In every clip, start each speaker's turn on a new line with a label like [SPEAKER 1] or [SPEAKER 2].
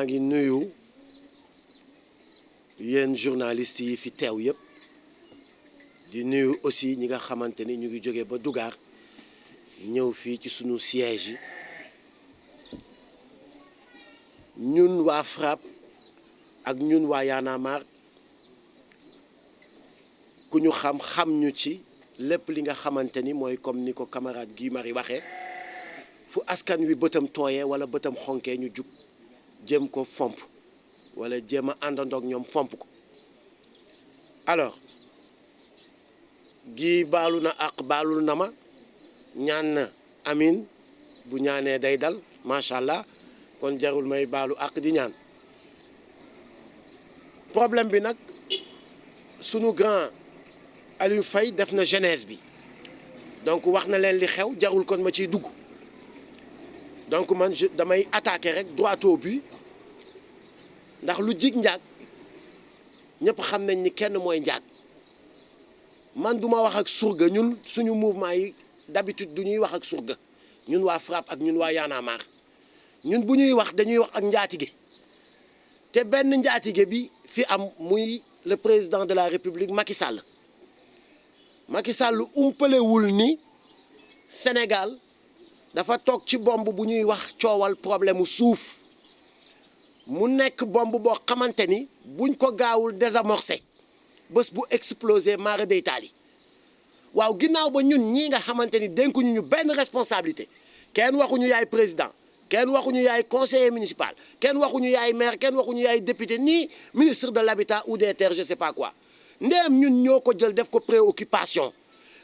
[SPEAKER 1] maa ngi nuyu yéen journalistes yi fi teew yëpp di nuyu aussi ñi nga xamante ni ñu ngi jóge ba Dougar ñëw fii ci sunu siège yi ñun waa FRAPP ak ñun waa Y'en a marre ku ñu xam ñu ci lépp li nga xamante ni mooy comme ni ko camarade Guy Marius waxee fu askan wi bëtam tooyee wala bëtam xonkee ñu jug jéem ko fomp wala jéem a àndandoog ñoom fomp ko alors Guy baalu na ak baalul na ma ñaan na amin bu ñaanee day dal macha allah kon jarul may baalu ak di ñaan problème bi nag sunu grand Aliou Faye def na jeunesse bi donc wax na leen li xew jarul kon ma ciy dugg donc man damay attaquer rek droit au but ndax lu jig njaag ñëpp xam nañ ni kenn mooy njaag man duma wax ak surga ñun suñu mouvement yi d'habitude du ñuy wax ak surga ñun waa FRAPP ak ñun waa Y'en a marre ñun bu ñuy wax dañuy wax ak njaatige te benn njaatige bi fi am muy le président de la République Macky Sall umpalewul ni Sénégal dafa toog ci bomb bu ñuy wax coowal problème mu suuf mu nekk bomb boo xamante ni buñ ko gaawul désamorcer bés bu explosé mara day taali waaw ginnaaw ba ñun ñii nga xamante ni dénkuñu ñu benn responsabilité kenn waxuñu yaay président kenn waxuñu yaay conseiller municipal kenn waxuñu yaay maire kenn waxuñu yaay député ni ministre de l'habitat ou des terres je sais pas quoi ndéem ñun ñoo ko jël def ko préoccupation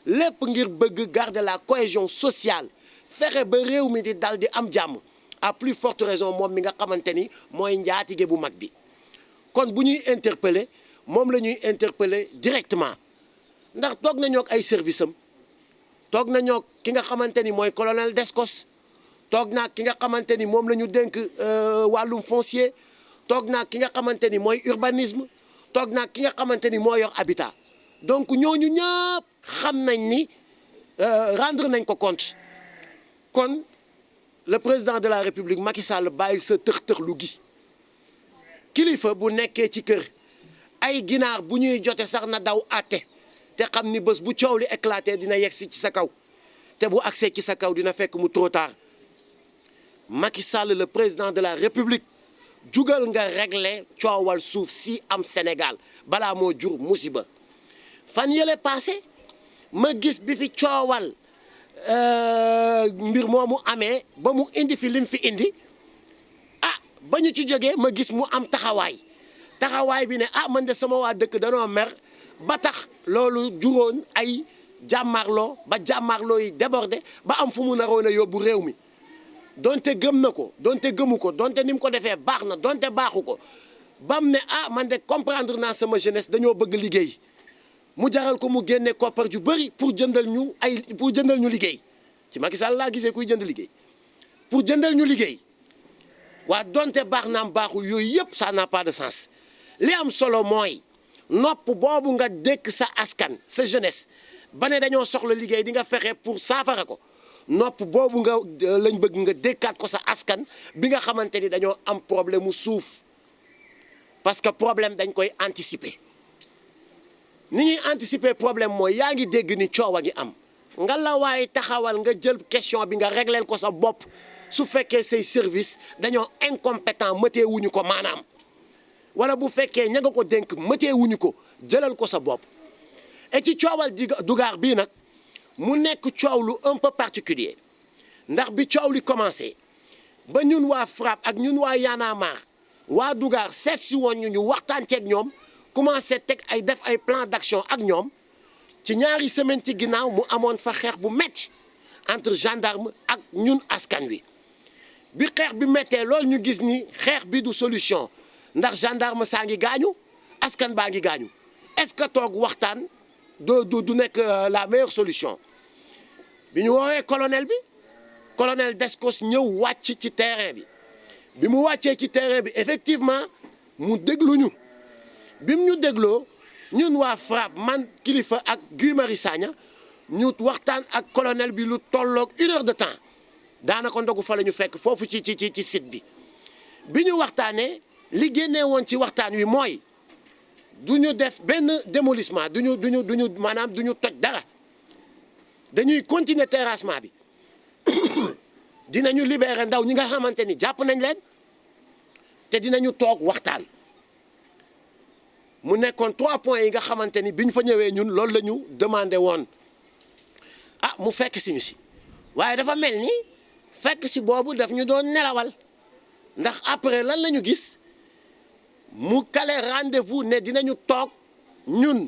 [SPEAKER 1] lépp ngir bëgg garder la cohésion sociale fexe ba réew mi di dal di am jàmm à plus forte raison moom mi nga xamante ni mooy njaatige bu mag bi kon bu ñuy interpeller moom la ñuy interpeller directement ndax toog nañoo ak ay service am toog nañoo ki nga xamante ni mooy colonel Descos toog naa ki nga xamante ni moom la ñu dénk wàllum foncier toog naa ki nga xamante ni mooy urbanisme toog naa ki nga xamante ni moo yor habitat donc ñooñu ñëpp xam nañ ni rendre nañ ko compte kon le président de la République Macky Sall bàyyi sa tëx-tëxlu gi kilifa bu nekkee ci kër ay ginaar bu ñuy jote sax na daw àtte te xam ni bés bu coow li éclaté dina yegsi ci sa kaw te bu agsee ci sa kaw dina fekk mu trop tard Macky Sall le président de la République jugal nga régler coowal suuf si am Sénégal balaa moo jur musiba fan yële passé ma gis bi fi coowal mbir moomu amee ba mu indi fi lim fi indi ba ñu ci jógee ma gis mu am taxawaay bi ne man de sama waa dëkk danoo mer ba tax loolu juróon ay jàmmarloo ba jàmmarloo yi débordé ba am fu mu naroon a yóbbu réew mi donte gëm na ko donte gëmu ko donte ni mu ko defee baax na donte baaxu ko bam ne man de comprendre naa sama jeunesse dañoo bëgg liggéey mu jaral ko mu génne koppar ju bëri pour jëndal ñu liggéey ci Macky Sall laa gisee kuy jënd liggéey pour jëndal ñu liggéey waa donte baax naam baaxul yooyu yëpp ça n'a pas de sens li am solo mooy nopp boobu nga dékk sa askan sa jeunesse ba ne dañoo soxla liggéey di nga fexe pour saafara ko nopp boobu nga lañ bëgg nga dékkaat ko sa askan bi nga xamante ni dañoo am problème mu suuf parce que problème dañ koy anticiper ni ñuy anticiper problème mooy yaa ngi dégg ni coow a ngi am nga la waaye taxawal nga jël question bi nga régleel ko sa bopp su fekkee say service dañoo incompétent mëtee wuñu ko maanaam wala bu fekkee ña nga ko dénk mëtee wuñu ko jëlal ko sa bopp et ci coowal Dougar bii nag mu nekk coow lu un peu particulier ndax bi coow li commencé ba ñun waa FRAPP ak ñun waa Y'en a marre waa Dougar seet si woon ñu waxtaan ceeg ñoom commencé teg def ay plan d'action ak ñoom ci ñaari semaine ci ginnaaw mu amoon fa xeex bu metti entre gendarme ak ñun askan wi bi xeex bi méttee loolu ñu gis ni xeex bi du solution ndax gendarme saa ngi gaañu askan baa ngi gaañu est-ce que toog waxtaan du nekk la meilleure solution bi ñu woowee colonel Descos ñëw wàcc ci terrain bi mu wàccee ci terrain bi effectivement mu déglu ñu bi mu ñu dégloo ñun waa FRAPP man kilifa ak Guy Marius Sagna ñu waxtaan ak colonel bi lu tolloog 1 heure de temps daanaka ndogu fa la ñu fekk foofu ci site bi bi ñu waxtaanee li génnee woon ci waxtaan wi mooy du ñu def benn démolissement du ñu maanaam du ñu toj dara dañuy continuer terrassement bi dinañu libérer ndaw ñi nga xamante ni jàpp nañ leen te dinañu toog waxtaan mu nekkoon 3 points yi nga xamante ni bi ñu fa ñëwee ñun loolu la ñu demandé woon ah mu fekk si ñu si waaye dafa mel ni fekk si boobu daf ñu doon nelawal ndax après lan la ñu gis mu kale rendez-vous ne dinañu toog ñun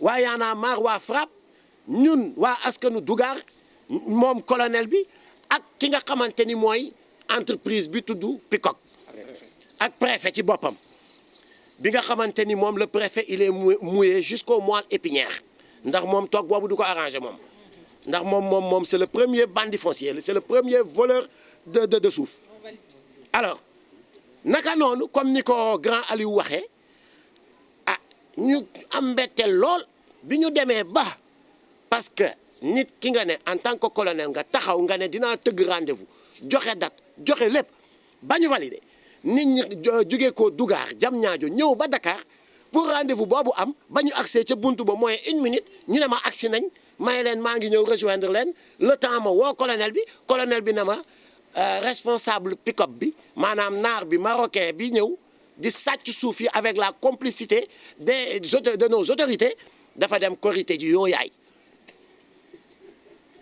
[SPEAKER 1] waa Y'en a marre waa FRAPP ñun waa askanu Dougar moom colonel bi ak ki nga xamante ni mooy entreprise bi tudd Peacock ak préfet ci boppam bi nga xamante ni moom le préfet il est mouillé jusqu'au moelle épinière ndax moom toog boobu du ko arrangé moom ndax moom c'est le premier bandit foncier c'est le premier voleur de suuf alors naka noonu comme ni ko grand Aliou waxee ah ñu am mbetteel lool bi ñu demee ba parce que nit ki nga ne en tant que colonel nga taxaw nga ne dinaa tëgg rendez-vous joxe date joxe lépp ba ñu validé nit ñi jógee ko Dougar Diamniadio ñëw ba Dakar pour rendez-vous boobu am ba ñu accès ca buntu ba mooy 1 minute ñu ne ma agsi nañ may leen maa ngi ñëw rejoindre leen le temps ma woo colonel bi na ma responsable pick-up bi maanaam naar bi marocain bi ñëw di sàcc suuf yi avec la complicité de nos autorités dafa dem korité ji yoo yaay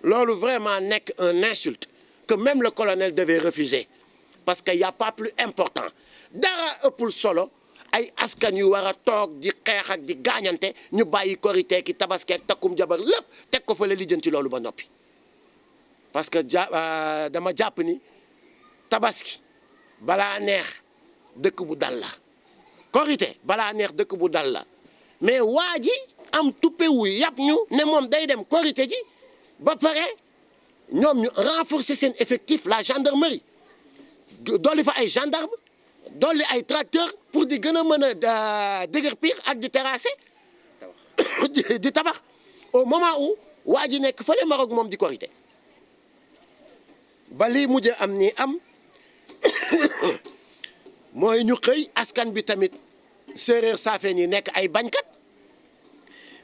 [SPEAKER 1] loolu vraiment nekk un insulte que même le colonel devait refuser parce que y a pas plus important dara ëppul solo ay askan yu war a toog di xeex ak di gaañante ñu bàyyi korité ki tabaski ak takkum jabar lépp teg ko fa la lijjanti loolu ba noppi parce que dama jàpp ni tabaski balaa neex dëkk bu dal la korité balaa neex dëkk bu dal la mais waa ji am tuppewu yàpp ñu ne moom day dem korité ji ba pare ñoom ñu renforcer seen effectif la gendarmerie dolli fa ay gendarme dolli ay tracteur pour di gën a mën a déguerpir ak di terrasser di tabax au moment où waa ji nekk fële Maroc moom di korité ba lii mujj am nii am mooy ñu xëy askan bi tamit séeréer saafeen yi nekk ay bañkat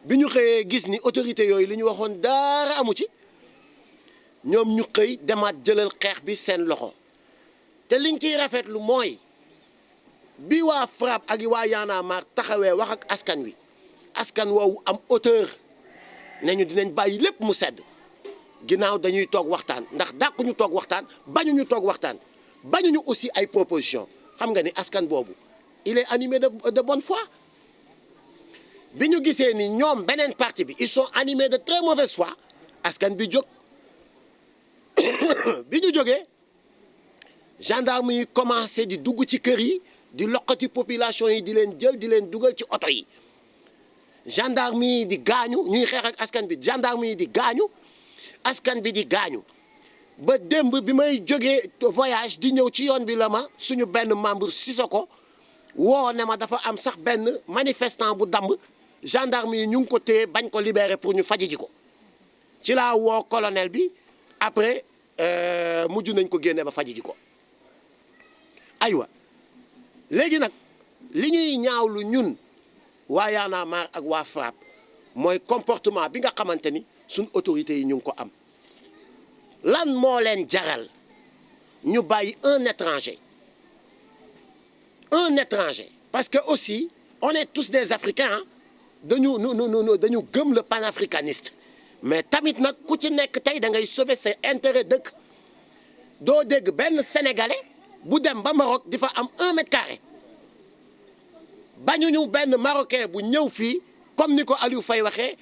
[SPEAKER 1] bi ñu xëyee gis ni autorité yooyu li ñu waxoon dara amu ci ñoom ñu xëy demaat jëlal xeex bi seen loxo te liñ ciy rafetlu mooy bi waa FRAPP ak waa Y'en a marre taxawee wax ak askan wi askan woowu am hauteur ne ñu dinañ bàyyi lépp mu sedd ginnaaw dañuy toog waxtaan ndax dàquñu toog waxtaan bañuñu toog waxtaan bañuñu aussi ay proposition xam nga ni askan boobu il est animé de bonne foi bi ñu gisee ni ñoom beneen parti bi ils sont animés de très mauvaise foi askan bi jóg bi ñu jógee gendarme yi commencé di dugg ci kër yi di loqati population yi di leen jël di leen dugal ci oto yi gendarme yi di gaañu ñuy xeex ak askan bi gendarme yi di gaañu askan bi di gaañu ba démb bi may jógee voyage di ñëw ci yoon bi la ma suñu benn membre Sissoko woo ne ma dafa am sax benn manifestant bu damb gendarme yi ñu ngi ko téye bañ ko libérer pour ñu faji ji ko ci laa woo colonel bi après mujj nañ ko génne ba faji ji ko aywa léegi nag li ñuy ñaawlu ñun waa Y'en a marre ak waa FRAPP mooy comportement bi nga xamante ni suñ autorités yi ñu ngi ko am lan moo leen jaral ñu bàyyi un étranger parce que aussi on est tous des Africains dañu dañu gëm le panafricaniste mais tamit nag ku ci nekk tey da ngay sauver ses intérêts dëkk doo dégg benn sénégalais bu dem ba Maroc di fa am 1 mètre carré bañuñu benn marocain bu ñëw fii comme ni ko Aliou Faye waxee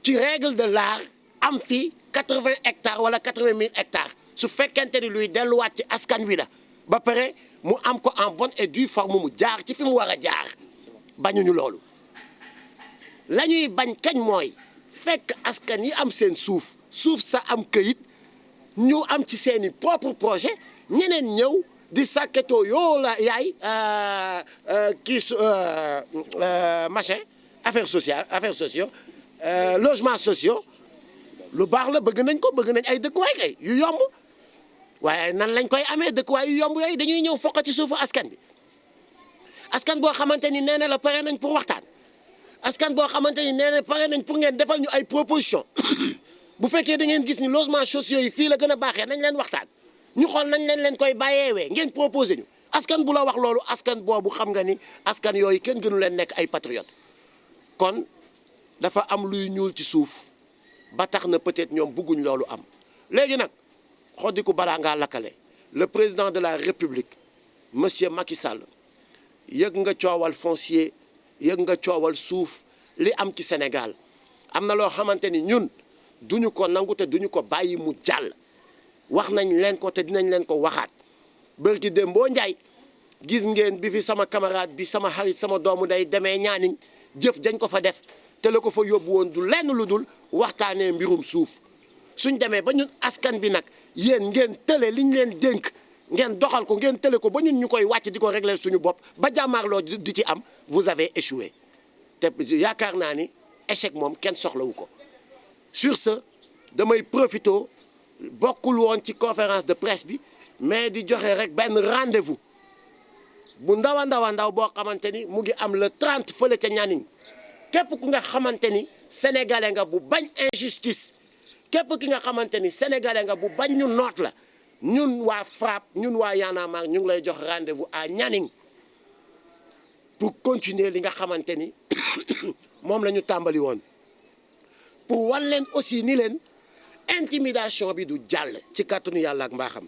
[SPEAKER 1] ci règle de l'art am fii 80 hectares wala 80 000 hectares su fekkente ni luy delluwaat ci askan wi la ba pare mu am ko en bonne et due forme mu jaar ci fi mu war a jaar bañuñu loolu la ñuy bañ kañ mooy fekk askan yi am seen suuf sa am këyit ñu am ci seeni propre projet ñeneen ñëw di sàkketoo yoo la yaay machin affaires sociaux logements sociaux lu baax la bëgg nañ ko bëgg nañ ay dëkkuwaay kay yu yomb waaye nan lañ koy amee dëkkuwaay yu yomb yooyu dañuy ñëw foq ci suufu askan bi askan boo xamante ni nee na la pare nañ pour waxtaan askan boo xamante ni nee na pare nañ pour ngeen defal ñu ay proposition bu fekkee da ngeen gis ni logements sociaux yi fii la gën a baaxee nañ leen waxtaan ñu xool nañ leen koy bàyyeewee ngeen proposé ñu askan bu la wax loolu askan boobu xam nga ni askan yooyu kenn gënu leen nekk ay patriote kon dafa am luy ñuul ci suuf ba tax na peut-être ñoom bëgguñ loolu am léegi nag xoddiku balaa ngaa lakkale le président de la république monsieur Macky Sall yëg nga coowal foncier yëg nga coowal suuf li am ci Sénégal am na loo xamante ni ñun duñu ko nangu te duñu ko bàyyi mu jàll wax nañ leen ko te dinañ leen ko waxaat bërki dem boo njaay gis ngeen bi fi sama camarade bi sama xarit sama doomu day demee ñaaniñ jëf dañ ko fa def te la ko fa yóbbu woon du lenn lu dul waxtaanee mbirum suuf suñ demee ba ñun askan bi nag yéen ngeen tële liñ leen dénk ngeen doxal ko ngeen tële ko ba ñun ñu koy wàcc di ko régler suñu bopp ba jàmmaarloo di ci am vous avez échoué te yaakaar naa ni échec moom kenn soxlawu ko sur ce damay profito bokkul woon ci conférence de presse bi mais di joxe rek benn rendez-vous bu ndaw a ndaw boo xamante ni mu ngi am le 30 fële ca Nianing képp ku nga xamante ni sénégalais nga bu bañ injustice képp ki nga xamante ni sénégalais nga bu bañ ñu noot la ñun waa FRAPP ñun waa Y'en a marre ñu ngi lay jox rendez-vous à Nianing pour continuer li nga xamante ni moom la ñu tàmbali woon pour wan leen aussi ni leen intimidation bi du jàll ci kàttanu yàlla ak mbaaxam